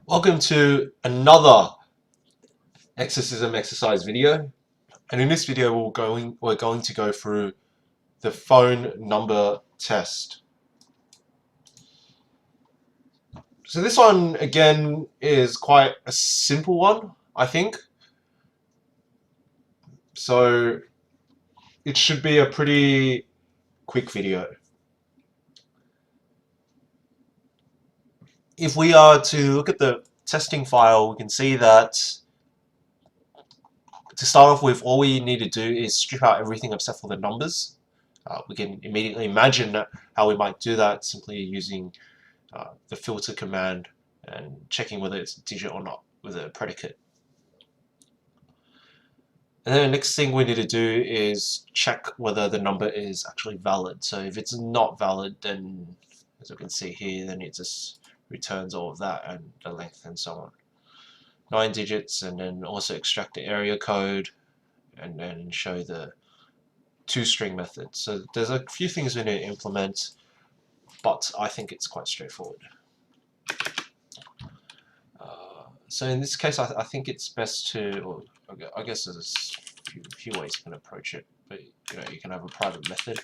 Welcome to another exorcism exercise video, and in this video we're going to go through the phone number test. So this one again is quite a simple one, I think. So it should be a pretty quick video. If we are to look at the testing file, we can see that to start off with, all we need to do is strip out everything except for the numbers. We can immediately imagine how we might do that simply using the filter command and checking whether it's a digit or not with a predicate. And then the next thing we need to do is check whether the number is actually valid. So if it's not valid, then as you can see here, then it just returns all of that and the length and so on. 9 digits, and then also extract the area code and then show the two-string method. So there's a few things we need to implement, but I think it's quite straightforward. So in this case, I think it's best to, or I guess there's a few ways you can approach it, but you can have a private method.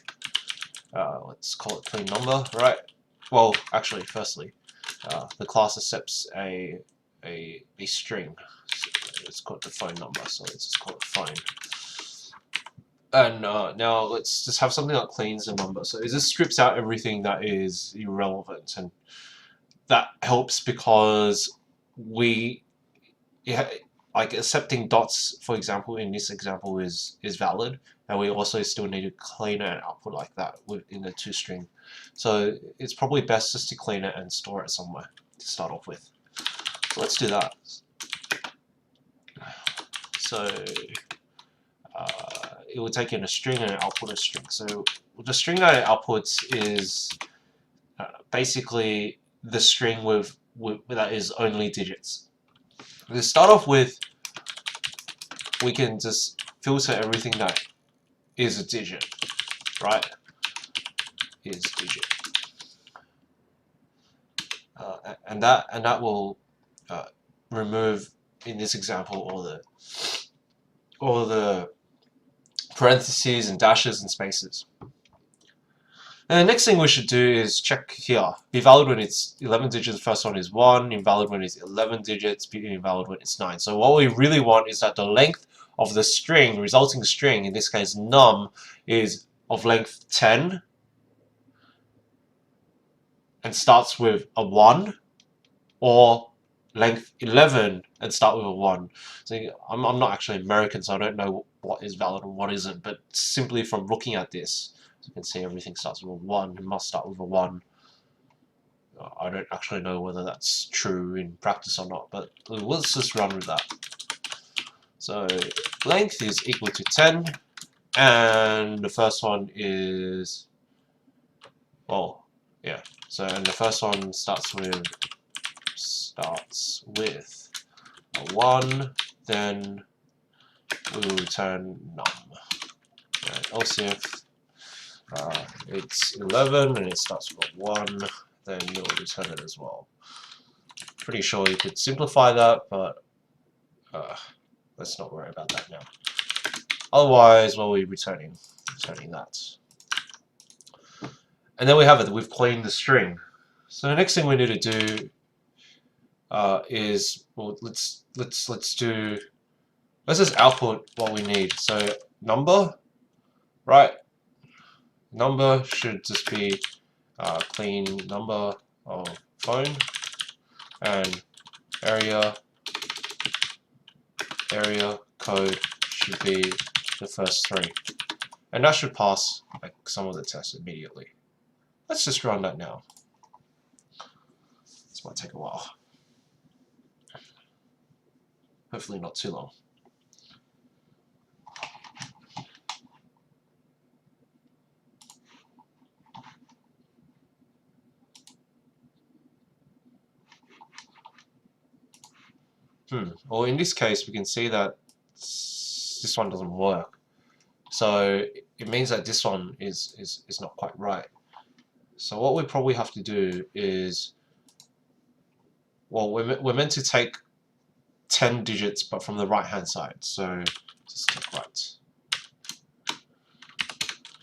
Let's call it clean number, right? Well, actually, firstly, the class accepts a string. So it's called the phone number, so let's just call it phone. And now let's just have something that cleans the number. So it just strips out everything that is irrelevant, and that helps because like accepting dots, for example, in this example is valid, and we also still need to clean it and output like that within the two-string. So it's probably best just to clean it and store it somewhere to start off with. So let's do that. So it will take in a string and output a string. So the string that it outputs is basically the string that is only digits. To start off with, we can just filter everything that is a digit, right? Is digit, and that will remove, in this example, all the parentheses and dashes and spaces. And the next thing we should do is check here. Be valid when it's 11 digits, the first one is 1. Invalid when it's 11 digits, be invalid when it's 9. So what we really want is that the length of the string, resulting string, in this case num, is of length 10 and starts with a 1, or length 11 and start with a 1. So I'm not actually American, so I don't know what is valid and what isn't, but simply from looking at this, as you can see, everything starts with a 1. It must start with a 1. I don't actually know whether that's true in practice or not, but let's just run with that. So length is equal to 10, and the first one is, well, yeah. So and the first one starts with a 1, then we will return num. And also if it's 11 and it starts with a 1, then you'll return it as well. Pretty sure you could simplify that, but let's not worry about that now. Otherwise, well, we're returning that. And then we have it. We've cleaned the string. So the next thing we need to do is, well, let's just output what we need. So number, right? Number should just be clean number of phone, and area code should be the first 3, and that should pass like some of the tests immediately. Let's just run that now. This might take a while. Hopefully not too long. Well, in this case, we can see that this one doesn't work. So it means that this one is not quite right. So what we probably have to do is well, we're meant to take 10 digits, but from the right hand side. So just click right.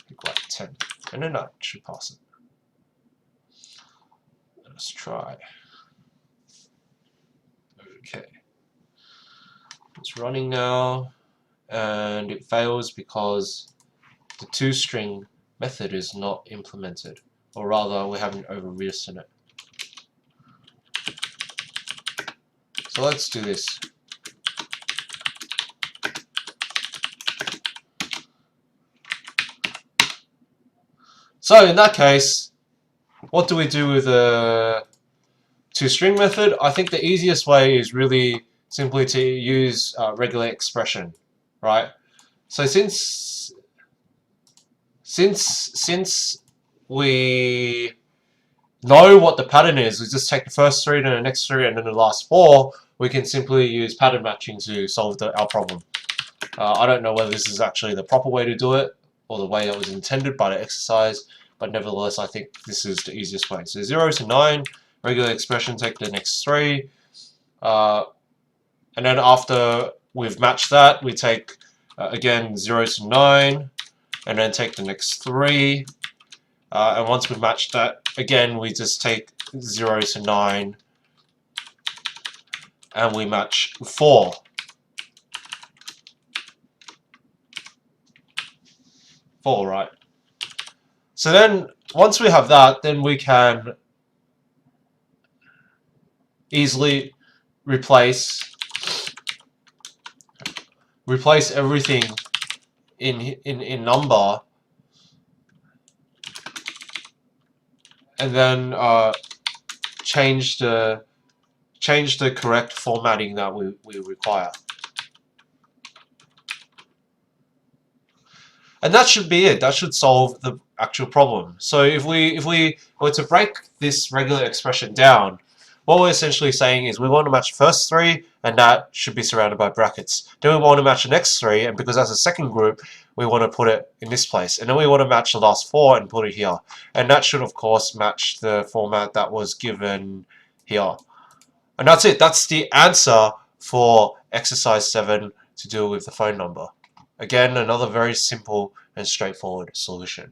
Click right 10. And then that should pass it. Let's try. Okay. It's running now, and it fails because the toString method is not implemented, or rather we haven't overwritten it. So let's do this. So in that case, what do we do with the toString method? I think the easiest way is really simply to use regular expression, right? So since we know what the pattern is, we just take the first 3, then the next 3, and then the last 4. We can simply use pattern matching to solve our problem. I don't know whether this is actually the proper way to do it, or the way it was intended by the exercise, but nevertheless I think this is the easiest way. So 0 to 9, regular expression, take the next 3, and then after we've matched that, we take again 0 to 9, and then take the next 3, and once we've matched that, again we just take 0 to 9, and we match 4. Right? So then, once we have that, then we can easily replace everything in number, and then change the correct formatting that we require. And that should be it. That should solve the actual problem. So if we were to break this regular expression down, what we're essentially saying is we want to match the first 3, and that should be surrounded by brackets. Then we want to match the next 3, and because that's a second group, we want to put it in this place. And then we want to match the last 4 and put it here. And that should, of course, match the format that was given here. And that's it. That's the answer for exercise 7 to deal with the phone number. Again, another very simple and straightforward solution.